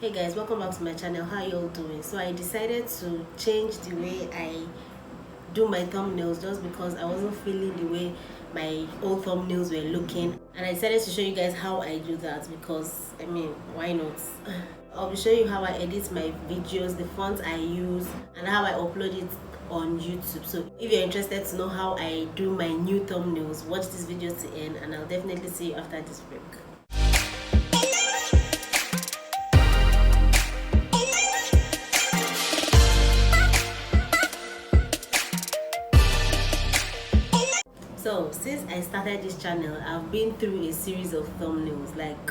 Hey guys, welcome back to my channel. How are you all doing? So I decided to change the way I do my thumbnails just because I wasn't feeling the way my old thumbnails were looking, and I decided to show you guys how I do that because I mean, why not? I'll be showing you how I edit my videos, the fonts I use, and how I upload it on YouTube. So if you're interested to know how I do my new thumbnails, watch this video to end, and I'll definitely see you after this break. So since I started this channel, I've been through a series of thumbnails. Like,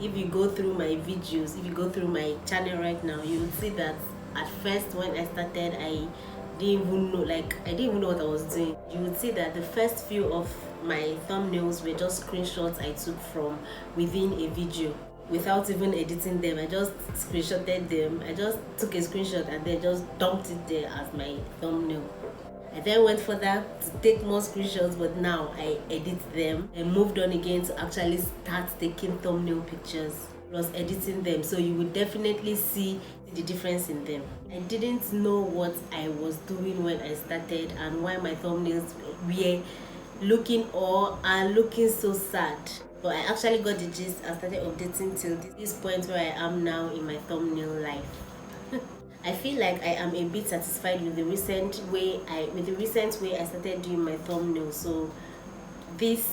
if you go through my videos, if you go through my channel right now, you will see that at first when I started, I didn't even know what I was doing. You would see that the first few of my thumbnails were just screenshots I took from within a video without even editing them. I just screenshotted them. I just took a screenshot and then just dumped it there as my thumbnail. I then went further to take more screenshots, but now I edit them. I moved on again to actually start taking thumbnail pictures plus editing them, so you would definitely see the difference in them. I didn't know what I was doing when I started and why my thumbnails were looking or are looking so sad. But I actually got the gist and started updating till this point where I am now in my thumbnail life. I feel like I am a bit satisfied with the recent way I started doing my thumbnails. So this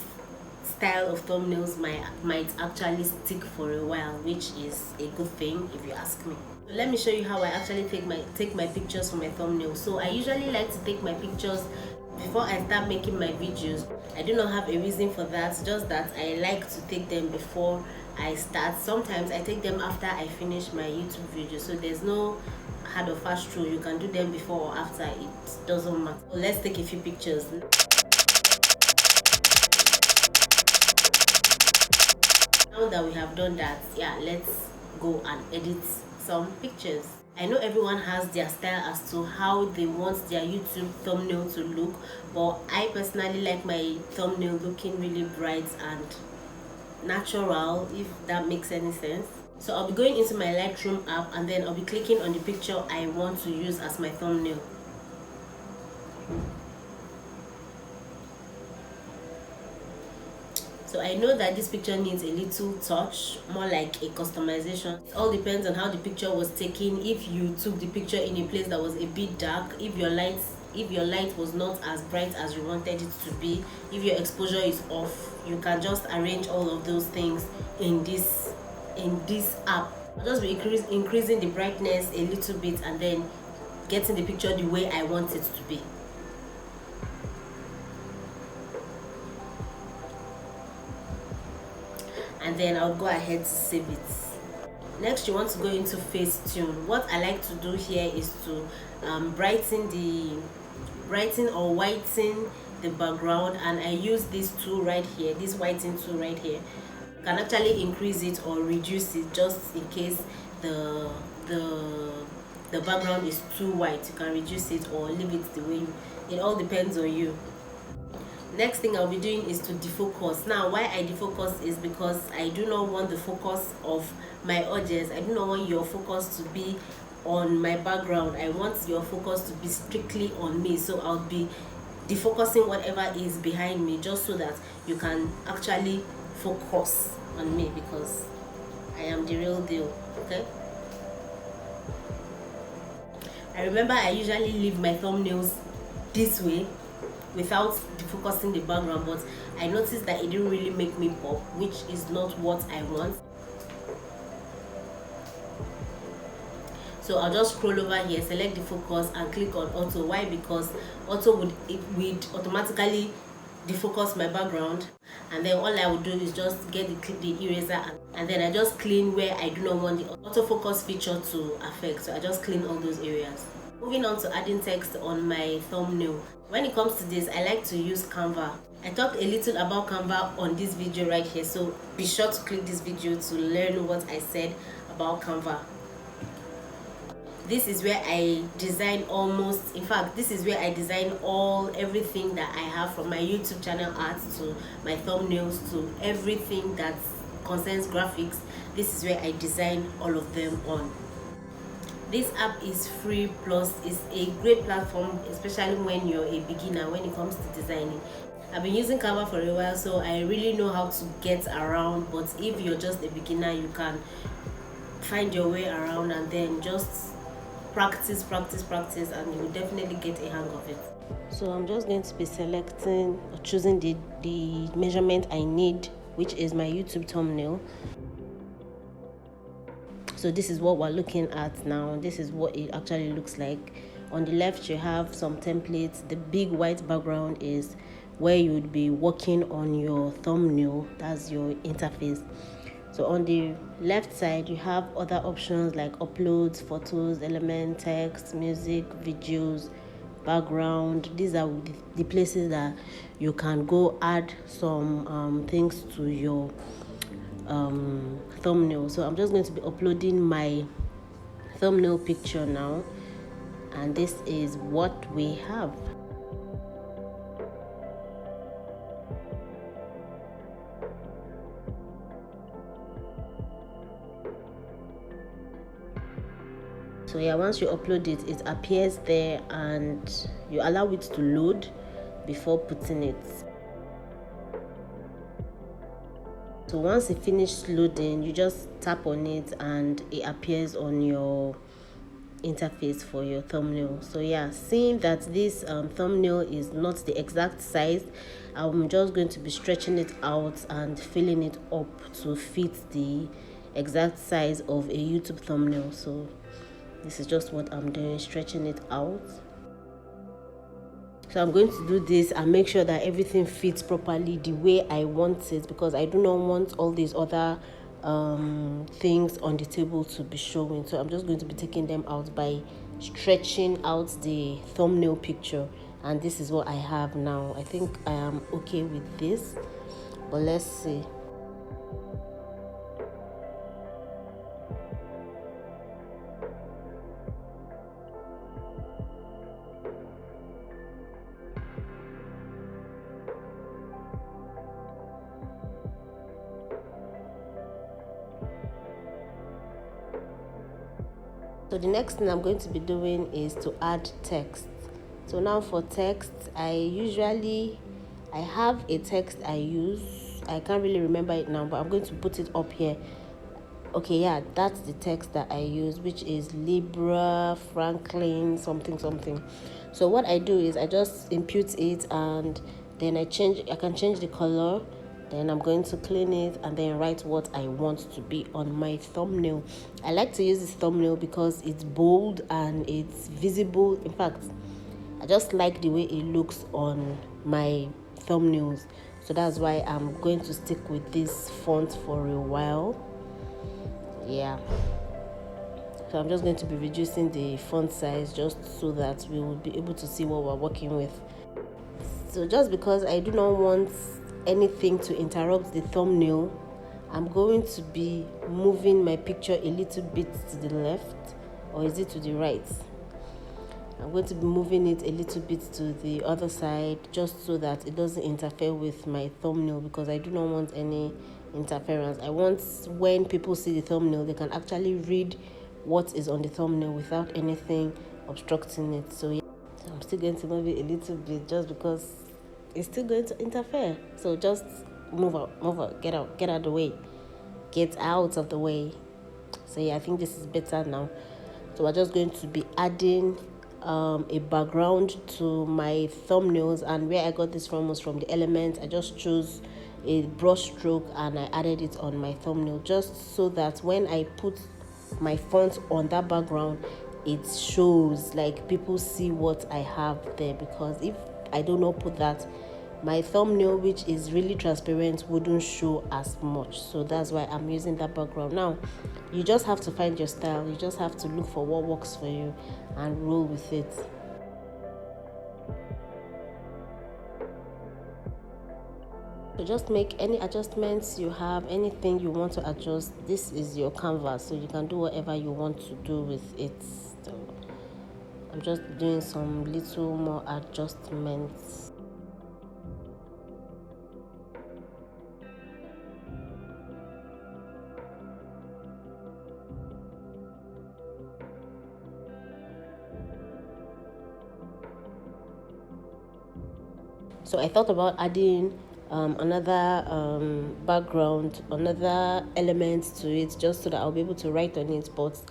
style of thumbnails might actually stick for a while, which is a good thing if you ask me. So let me show you how I actually take my pictures for my thumbnails. So I usually like to take my pictures before I start making my videos. I do not have a reason for that, just that I like to take them before I start. Sometimes I take them after I finish my YouTube video, so there's no hard or fast rule. You can do them before or after, it doesn't matter. So let's take a few pictures. Now that we have done that, yeah, let's go and edit some pictures. I know everyone has their style as to how they want their YouTube thumbnail to look, but I personally like my thumbnail looking really bright and natural, if that makes any sense. So I'll be going into my Lightroom app and then I'll be clicking on the picture I want to use as my thumbnail. So I know that this picture needs a little touch, more like a customization. It all depends on how the picture was taken. If you took the picture in a place that was a bit dark, if your light was not as bright as you wanted it to be, if your exposure is off, you can just arrange all of those things in this app. I'll just be increasing the brightness a little bit and then getting the picture the way I want it to be. And then I'll go ahead to save it. Next, you want to go into Facetune. What I like to do here is to brighten or whiten the background, and I use this tool right here, this whiten tool right here. You can actually increase it or reduce it just in case the background is too white. You can reduce it or leave it the way it all depends on you. Next thing I'll be doing is to defocus. Now, why I defocus is because I do not want the focus of my audience. I do not want your focus to be on my background. I want your focus to be strictly on me. So I'll be defocusing whatever is behind me just so that you can actually focus on me, because I am the real deal. Okay, I remember I usually leave my thumbnails this way without defocusing the background, but I noticed that it didn't really make me pop, which is not what I want. So I'll just scroll over here, select the focus and click on auto. Why? Because auto would automatically defocus my background, and then all I would do is just get the eraser and then I just clean where I do not want the autofocus feature to affect. So I just clean all those areas. Moving on to adding text on my thumbnail. When it comes to this, I like to use Canva. I talked a little about Canva on this video right here, so be sure to click this video to learn what I said about Canva. This is where I design this is where I design everything that I have, from my YouTube channel art to my thumbnails to everything that concerns graphics, this is where I design all of them on. This app is free, plus it's a great platform, especially when you're a beginner when it comes to designing. I've been using Canva for a while, so I really know how to get around, but if you're just a beginner, you can find your way around and then just practice, and you will definitely get a hang of it. So I'm just going to be selecting or choosing the measurement I need, which is my YouTube thumbnail. So this is what we're looking at now. This is what it actually looks like. On the left, you have some templates. The big white background is where you would be working on your thumbnail. That's your interface. So on the left side, you have other options like uploads, photos, element, text, music, videos, background. These are the places that you can go add some things to your thumbnail. So I'm just going to be uploading my thumbnail picture now, and this is what we have. So yeah, once you upload it, it appears there and you allow it to load before putting it. So once it finishes loading, you just tap on it and it appears on your interface for your thumbnail. So yeah, seeing that this thumbnail is not the exact size, I'm just going to be stretching it out and filling it up to fit the exact size of a YouTube thumbnail. So this is just what I'm doing, stretching it out. So I'm going to do this and make sure that everything fits properly the way I want it, because I do not want all these other things on the table to be showing. So I'm just going to be taking them out by stretching out the thumbnail picture, and this is what I have now. I think I am okay with this, but let's see. So the next thing I'm going to be doing is to add text. So now for text, I have a text I use. I can't really remember it now, but I'm going to put it up here. Okay, yeah, that's the text that I use, which is Libra Franklin something. So what I do is I just input it, and then I can change the color. Then I'm going to clean it and then write what I want to be on my thumbnail. I like to use this thumbnail because it's bold and it's visible. In fact, I just like the way it looks on my thumbnails. So that's why I'm going to stick with this font for a while. Yeah. So I'm just going to be reducing the font size just so that we will be able to see what we're working with. So just because I do not want anything to interrupt the thumbnail, I'm going to be moving my picture a little bit to the left, or is it to the right? I'm going to be moving it a little bit to the other side, just so that it doesn't interfere with my thumbnail, because I do not want any interference. I want when people see the thumbnail, they can actually read what is on the thumbnail without anything obstructing it. So yeah, I'm still going to move it a little bit just because it's still going to interfere. So just move out, get out of the way, get out of the way. So yeah, I think this is better now. So we're just going to be adding a background to my thumbnails, and where I got this from was from the element. I just chose a brush stroke and I added it on my thumbnail, just so that when I put my font on that background, it shows, like people see what I have there. Because if I do not put that, my thumbnail, which is really transparent, wouldn't show as much. So that's why I'm using that background. Now you just have to find your style. You just have to look for what works for you and roll with it. So just make any adjustments you have, anything you want to adjust. This is your canvas, so you can do whatever you want to do with it. So I'm just doing some little more adjustments. So I thought about adding another background, another element to it, just so that I'll be able to write on it. But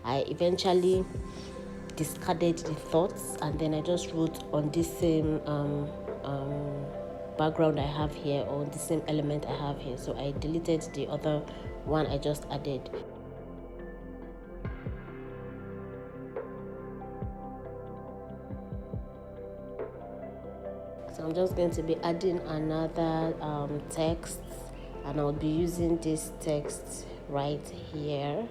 I eventually discarded the thoughts, and then I just wrote on this same background I have here, or the same element I have here. So I deleted the other one I just added. So I'm just going to be adding another text, and I'll be using this text right here.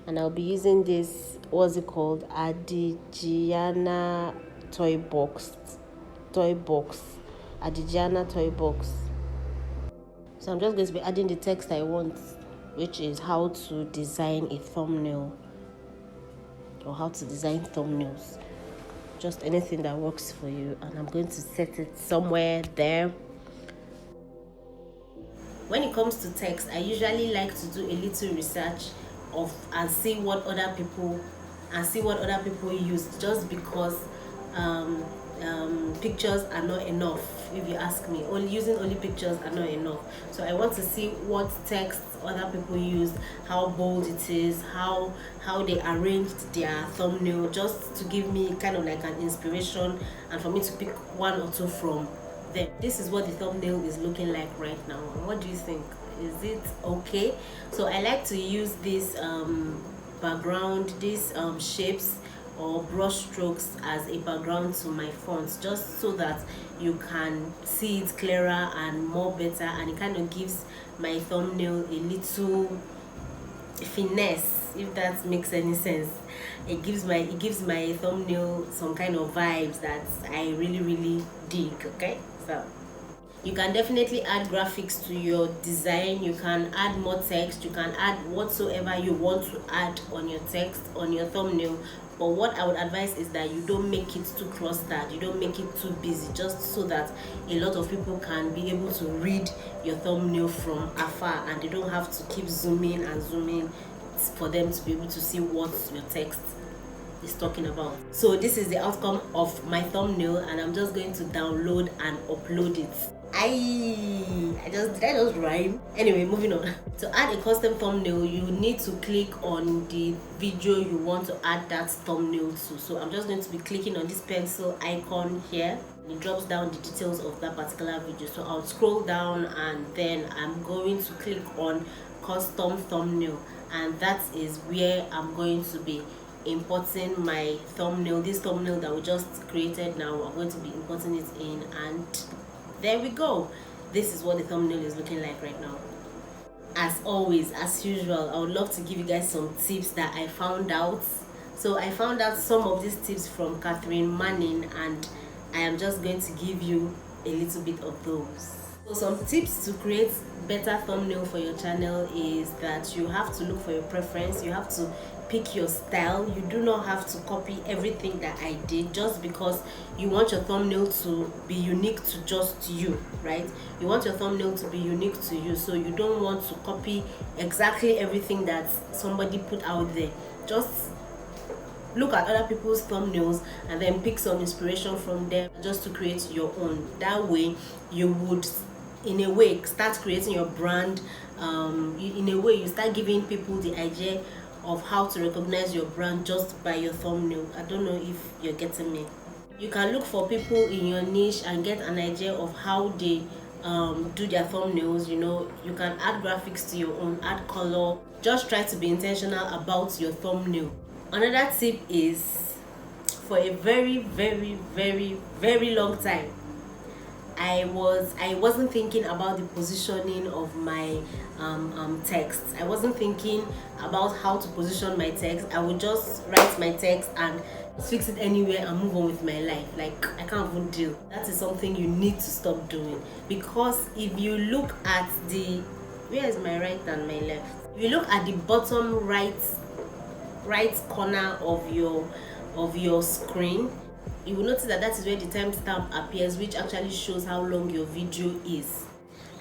And I'll be using this, what's it called, Adigiana toy box, Adigiana toy box. So I'm just going to be adding the text I want, which is how to design a thumbnail, or how to design thumbnails, just anything that works for you. And I'm going to set it somewhere there. When it comes to text, I usually like to do a little research and see what other people use, just because pictures are not enough. If you ask me, using only pictures are not enough. So I want to see what text other people use, how bold it is, how they arranged their thumbnail, just to give me kind of like an inspiration, and for me to pick one or two from them. This is what the thumbnail is looking like right now. What do you think? Is it okay? So I like to use this background, these shapes or brush strokes as a background to my fonts, just so that you can see it clearer and more better, and it kind of gives my thumbnail a little finesse, if that makes any sense. It gives my thumbnail some kind of vibes that I really dig. Okay, so you can definitely add graphics to your design. You can add more text, you can add whatsoever you want to add on your text, on your thumbnail. But what I would advise is that you don't make it too clustered, you don't make it too busy, just so that a lot of people can be able to read your thumbnail from afar, and they don't have to keep zooming and zooming for them to be able to see what your text is talking about. So this is the outcome of my thumbnail, and I'm just going to download and upload it. Did I just rhyme? Anyway, moving on. To add a custom thumbnail, you need to click on the video you want to add that thumbnail to. So I'm just going to be clicking on this pencil icon here. It drops down the details of that particular video. So I'll scroll down, and then I'm going to click on custom thumbnail, and that is where I'm going to be importing my thumbnail. This thumbnail that we just created now, I'm going to be importing it in, and there we go. This is what the thumbnail is looking like right now. As always, as usual, I would love to give you guys some tips that I found out. So I found out some of these tips from Catherine Manning, and I am just going to give you a little bit of those. So some tips to create better thumbnail for your channel is that you have to look for your preference. You have to pick your style. You do not have to copy everything that I did just because you want your thumbnail to be unique to just you, right? You want your thumbnail to be unique to you, so you don't want to copy exactly everything that somebody put out there. Just look at other people's thumbnails and then pick some inspiration from them just to create your own. That way you would, in a way, start creating your brand. In a way, you start giving people the idea of how to recognize your brand just by your thumbnail. I don't know if you're getting me. You can look for people in your niche and get an idea of how they do their thumbnails. You know, you can add graphics to your own, add color. Just try to be intentional about your thumbnail. Another tip is, for a very long time, I wasn't thinking about the positioning of my text. I wasn't thinking about how to position my text. I would just write my text and fix it anywhere and move on with my life. Like, I can't even deal. That is something you need to stop doing, because if you look at the, where is my right and my left? If you look at the bottom right corner of your screen, you will notice that is where the timestamp appears, which actually shows how long your video is.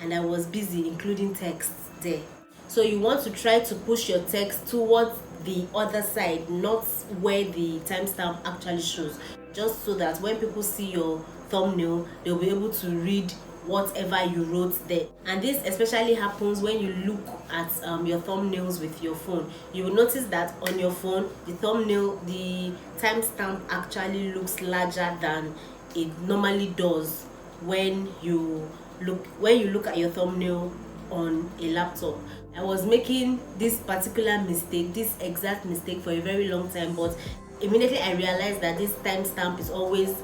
And I was busy including text there. So you want to try to push your text towards the other side, not where the timestamp actually shows, just so that when people see your thumbnail, they'll be able to read whatever you wrote there. And this especially happens when you look at your thumbnails with your phone. You will notice that on your phone, the thumbnail, the timestamp actually looks larger than it normally does when you look at your thumbnail on a laptop. I was making this particular mistake, this exact mistake, for a very long time, but immediately I realized that this timestamp is always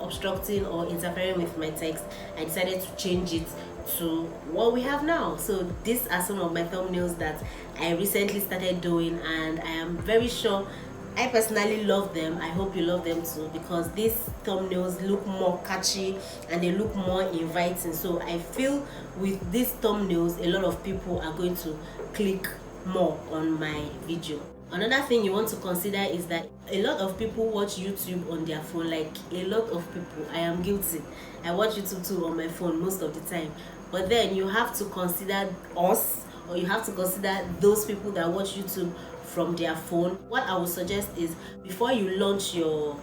obstructing or interfering with my text. I decided to change it to what we have now. So these are some of my thumbnails that I recently started doing, and I am very sure I personally love them. I hope you love them too, because these thumbnails look more catchy and they look more inviting. So I feel with these thumbnails, a lot of people are going to click more on my video. Another thing you want to consider is that a lot of people watch YouTube on their phone. Like, a lot of people, I am guilty. I watch YouTube too on my phone most of the time. But then you have to consider us, or you have to consider those people that watch YouTube from their phone. What I would suggest is, before you launch your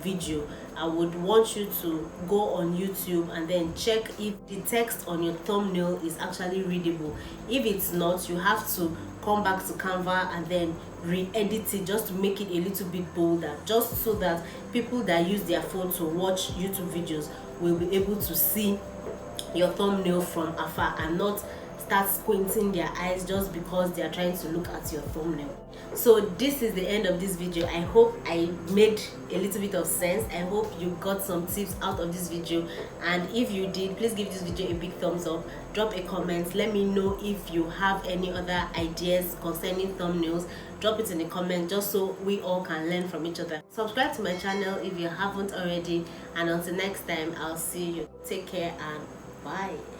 video, I would want you to go on YouTube and then check if the text on your thumbnail is actually readable. If it's not, you have to come back to Canva and then re-edit it just to make it a little bit bolder, just so that people that use their phone to watch YouTube videos will be able to see your thumbnail from afar and not start squinting their eyes just because they are trying to look at your thumbnail. So this is the end of this video. I hope I made a little bit of sense. I hope you got some tips out of this video, and if you did, please give this video a big thumbs up. Drop a comment. Let me know if you have any other ideas concerning thumbnails. Drop it in the comment, just so we all can learn from each other. Subscribe to my channel if you haven't already, and until next time, I'll see you. Take care and bye.